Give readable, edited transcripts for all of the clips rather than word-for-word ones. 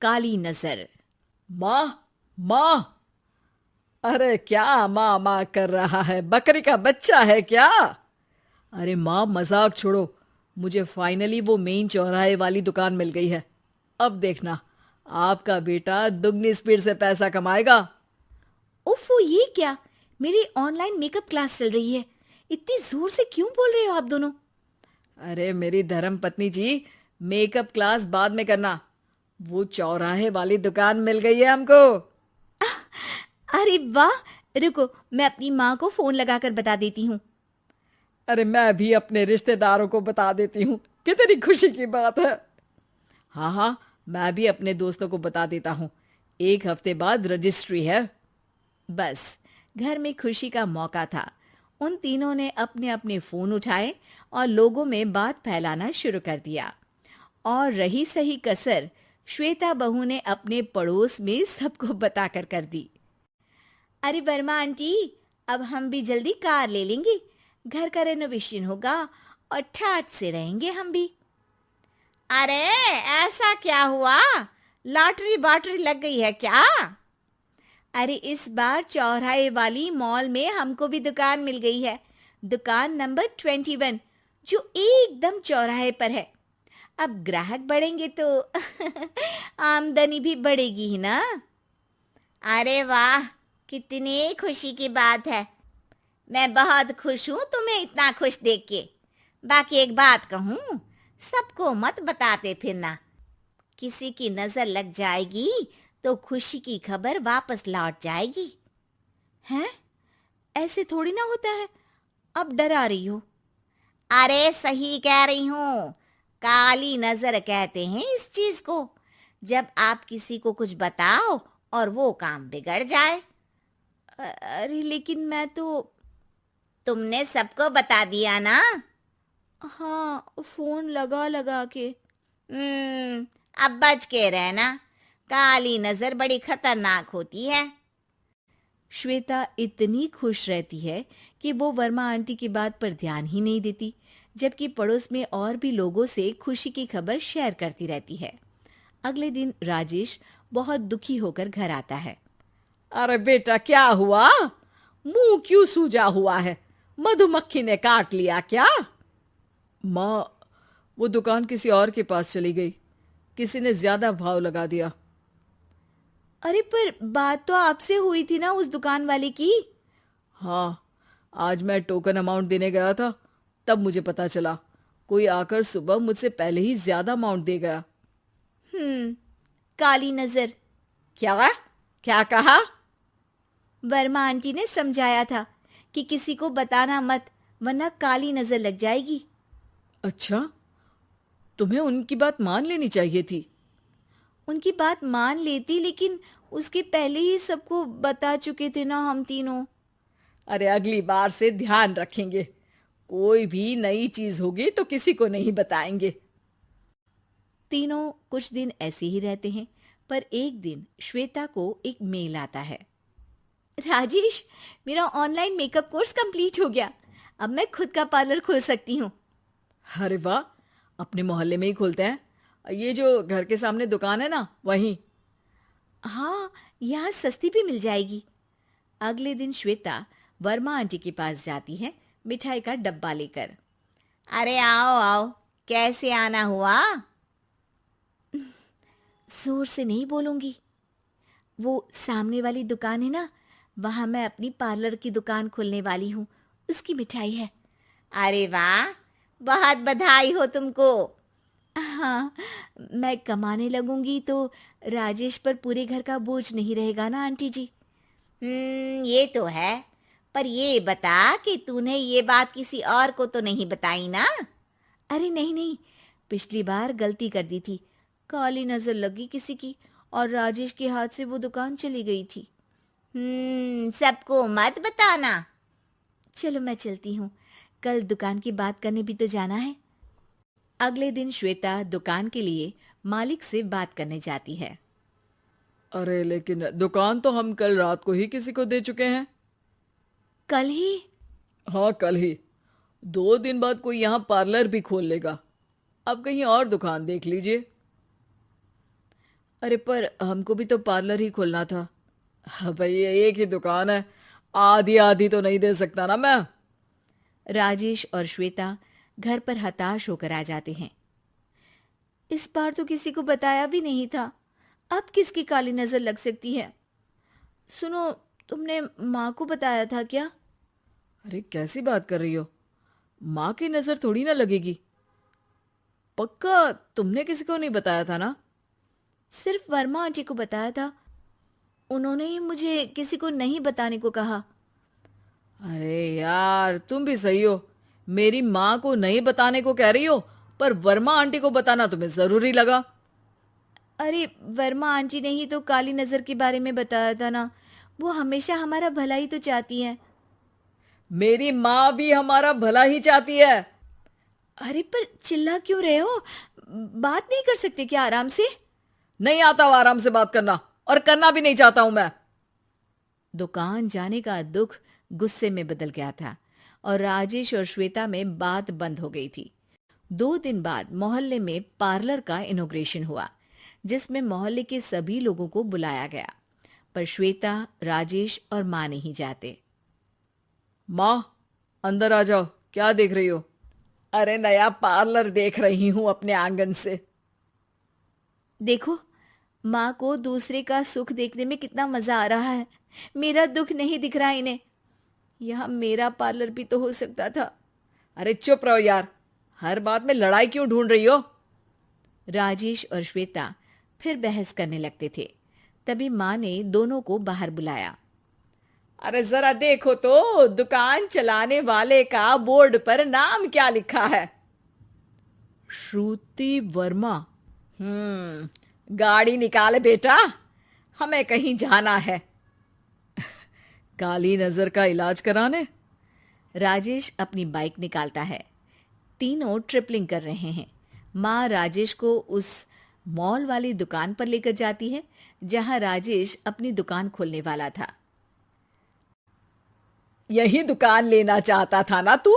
काली नजर। माँ, माँ। अरे क्या माँ माँ कर रहा है? बकरी का बच्चा है क्या? अरे माँ, मजाक छोड़ो। मुझे फाइनली वो मेन चौराहे वाली दुकान मिल गई है। अब देखना, आपका बेटा दुगनी स्पीड से पैसा कमाएगा। ओफो, ये क्या? मेरी ऑनलाइन मेकअप क्लास चल रही है। इतनी जोर से क्यों बोल रहे हो आप दोनों? अरे मेरी धर्म पत्नी जी, मेकअप क्लास बाद में करना। वो चौराहे वाली दुकान मिल गई है हमको। अरे वाह! रुको, मैं अपनी माँ को फोन लगाकर बता देती हूँ। अरे मैं भी अपने रिश्तेदारों को बता देती हूँ। कितनी खुशी की बात है। हाँ हाँ, मैं भी अपने दोस्तों को बता देता हूँ। 1 हफ्ते बाद रजिस्ट्री है। बस, घर में खुशी का मौका था। उन तीनों ने अपने अपने फोन उठाए और लोगों में बात फैलाना शुरू कर दिया। और रही सही कसर, श्वेता बहू ने अपने पड़ोस में सबको बताकर कर दी। अरे वर्मा आंटी, अब हम भी जल्दी कार ले लेंगे। घर का रेनोवेशन होगा और ठाट से रहेंगे हम भी। अरे, ऐसा क्या हुआ? लॉटरी बाटरी लग गई है क्या? अरे, इस बार चौराहे वाली मॉल में हमको भी दुकान मिल गई है। दुकान नंबर 21, जो एकदम चौराहे पर है। अब ग्राहक बढ़ेंगे तो आमदनी भी बढ़ेगी ही ना। अरे वाह, कितनी खुशी की बात है। मैं बहुत खुश हूँ तुम्हें इतना खुश देख के। बाकी एक बात कहूँ, सबको मत बताते फिरना। किसी की नजर लग जाएगी तो खुशी की खबर वापस लौट जाएगी। हैं? ऐसे थोड़ी ना होता है। अब डरा रही हो। अरे सही कह रही हूँ। काली नजर कहते हैं इस चीज को, जब आप किसी को कुछ बताओ और वो काम बिगड़ जाए। अरे लेकिन मैं तो। तुमने सबको बता दिया ना? हाँ, फोन लगा लगा के। अब बच के रहना। काली नजर बड़ी खतरनाक होती है। श्वेता इतनी खुश रहती है कि वो वर्मा आंटी की बात पर ध्यान ही नहीं देती, जबकि पड़ोस में और भी लोगों से खुशी की खबर शेयर करती रहती है। अगले दिन राजेश बहुत दुखी होकर घर आता है। अरे बेटा, क्या हुआ? मुंह क्यों सूजा हुआ है? मधुमक्खी ने काट लिया क्या? माँ, वो दुकान किसी और के पास चली गई। किसी ने ज्यादा भाव लगा दिया। अरे पर बात तो आपसे हुई थी ना उस दुकान वाले की। हाँ, आज मैं टोकन अमाउंट देने गया था, तब मुझे पता चला। कोई आकर सुबह मुझसे पहले ही ज्यादा अमाउंट दे गया। हम्म, काली नजर। क्या? क्या कहा? वर्मा आंटी ने समझाया था कि किसी को बताना मत, वरना काली नजर लग जाएगी। अच्छा, तुम्हें उनकी बात मान लेनी चाहिए थी। उनकी बात मान लेती, लेकिन उसके पहले ही सबको बता चुके थे ना हम तीनों। अरे अगली बार से ध्यान रखेंगे। कोई भी नई चीज होगी तो किसी को नहीं बताएंगे। तीनों कुछ दिन ऐसे ही रहते हैं, पर एक दिन श्वेता को एक मेल आता है। राजेश, मेरा ऑनलाइन मेकअप कोर्स कंप्लीट हो गया। अब मैं खुद का पार्लर खोल सकती हूँ। अरे वाह, अपने मोहल्ले में ही खोलते हैं। ये जो घर के सामने दुकान है ना, वहीं। हाँ, यहाँ सस्ती भी मिल जाएगी। अगले दिन श्वेता वर्मा आंटी के पास जाती है, मिठाई का डब्बा लेकर। अरे आओ आओ, कैसे आना हुआ? जोर से नहीं बोलूंगी। वो सामने वाली दुकान है ना, वहां मैं अपनी पार्लर की दुकान खोलने वाली हूँ। उसकी मिठाई है। अरे वाह, बहुत बधाई हो तुमको। हाँ, मैं कमाने लगूंगी तो राजेश पर पूरे घर का बोझ नहीं रहेगा ना आंटी जी। ये तो है। पर ये बता कि तूने ये बात किसी और को तो नहीं बताई ना? अरे नहीं नहीं, पिछली बार गलती कर दी थी। काली नजर लगी किसी की और राजेश के हाथ से वो दुकान चली गई थी। सबको मत बताना। चलो मैं चलती हूँ, कल दुकान की बात करने भी तो जाना है। अगले दिन श्वेता दुकान के लिए मालिक से बात करने जाती है। अरे लेकिन दुकान तो हम कल रात को ही किसी को दे चुके हैं। कल ही? हाँ, कल ही। 2 दिन बाद कोई यहाँ पार्लर भी खोल लेगा। अब कहीं और दुकान देख लीजिए। अरे पर हमको भी तो पार्लर ही खोलना था। हाँ भाई, ये एक ही दुकान है, आधी आधी तो नहीं दे सकता ना मैं। राजेश और श्वेता घर पर हताश होकर आ जाते हैं। इस बार तो किसी को बताया भी नहीं था, अब किसकी काली नजर लग सकती है। सुनो, तुमने माँ को बताया था क्या? अरे कैसी बात कर रही हो, माँ की नजर थोड़ी ना लगेगी। पक्का तुमने किसी को नहीं बताया था ना? सिर्फ वर्मा आंटी को बताया था, उन्होंने ही मुझे किसी को नहीं बताने को कहा। अरे यार, तुम भी सही हो, मेरी माँ को नहीं बताने को कह रही हो, पर वर्मा आंटी को बताना तुम्हें जरूरी लगा। अरे वर्मा आंटी ने ही तो काली नजर के बारे में बताया था ना, वो हमेशा हमारा भला ही तो चाहती है। मेरी माँ भी हमारा भला ही चाहती है। अरे पर चिल्ला क्यों रहे हो, बात नहीं कर सकते क्या आराम से? नहीं आता वो आराम से बात करना, और करना भी नहीं चाहता हूं मैं। दुकान जाने का दुख गुस्से में बदल गया था और राजेश और श्वेता में बात बंद हो गई थी। 2 दिन बाद मोहल्ले में पार्लर का इनॉग्रेशन हुआ, जिसमें मोहल्ले के सभी लोगों को बुलाया गया, पर श्वेता, राजेश और माँ नहीं जाते। माँ, अंदर आ जाओ, क्या देख रही हो? अरे नया पार्लर देख रही हूं अपने आंगन से। देखो, माँ को दूसरे का सुख देखने में कितना मजा आ रहा है, मेरा दुख नहीं दिख रहा इन्हें। यहाँ मेरा पार्लर भी तो हो सकता था। अरे चुप रहो यार, हर बात में लड़ाई क्यों ढूंढ रही हो? राजेश और श्वेता फिर बहस करने लगते थे। तभी माँ ने दोनों को बाहर बुलाया। अरे जरा देखो तो, दुकान चलाने वाले का बोर्ड पर नाम क्या लिखा है? श्रुति वर्मा। गाड़ी निकाल बेटा, हमें कहीं जाना है। काली नजर का इलाज कराने? राजेश अपनी बाइक निकालता है। तीनों ट्रिपलिंग कर रहे हैं। माँ राजेश को उस मॉल वाली दुकान पर लेकर जाती है जहां राजेश अपनी दुकान खोलने वाला था। यही दुकान लेना चाहता था ना तू?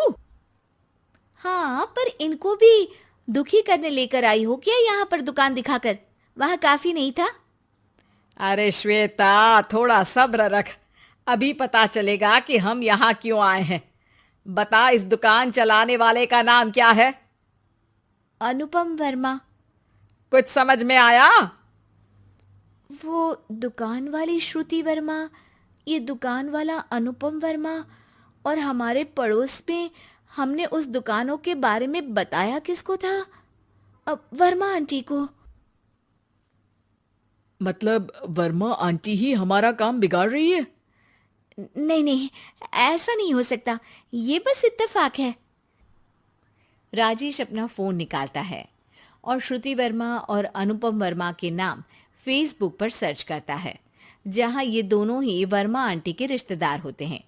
हाँ, पर इनको भी दुखी करने लेकर आई हो क्या यहाँ पर दुकान दिखाकर? वहां काफी नहीं था? अरे श्वेता, थोड़ा सब्र रख, अभी पता चलेगा कि हम यहाँ क्यों आए हैं। बता, इस दुकान चलाने वाले का नाम क्या है? अनुपम वर्मा। कुछ समझ में आया? वो दुकान वाली श्रुति वर्मा, ये दुकान वाला अनुपम वर्मा, और हमारे पड़ोस में हमने उस दुकानों के बारे में बताया किसको था? अब वर्मा आंटी को। मतलब वर्मा आंटी ही हमारा काम बिगाड़ रही है? नहीं नहीं, ऐसा नहीं हो सकता, ये बस इत्तेफाक है। राजेश अपना फोन निकालता है और श्रुति वर्मा और अनुपम वर्मा के नाम फेसबुक पर सर्च करता है, जहां ये दोनों ही वर्मा आंटी के रिश्तेदार होते हैं।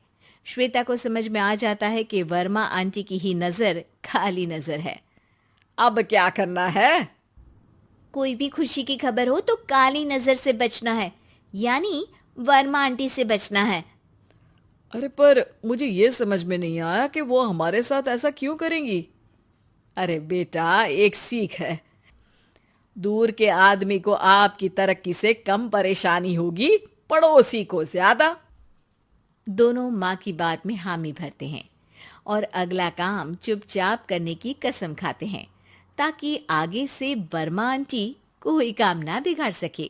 श्वेता को समझ में आ जाता है कि वर्मा आंटी की ही नजर खाली नजर है। अब क्या करना है? कोई भी खुशी की खबर हो तो काली नजर से बचना है, यानी वर्मा आंटी से बचना है। अरे पर मुझे ये समझ में नहीं आया कि वो हमारे साथ ऐसा क्यों करेंगी। अरे बेटा, एक सीख है, दूर के आदमी को आपकी तरक्की से कम परेशानी होगी, पड़ोसी को ज्यादा। दोनों माँ की बात में हामी भरते हैं और अगला काम चुपचाप करने की कसम खाते हैं, ताकि आगे से वर्मा आंटी कोई काम ना बिगाड़ सके।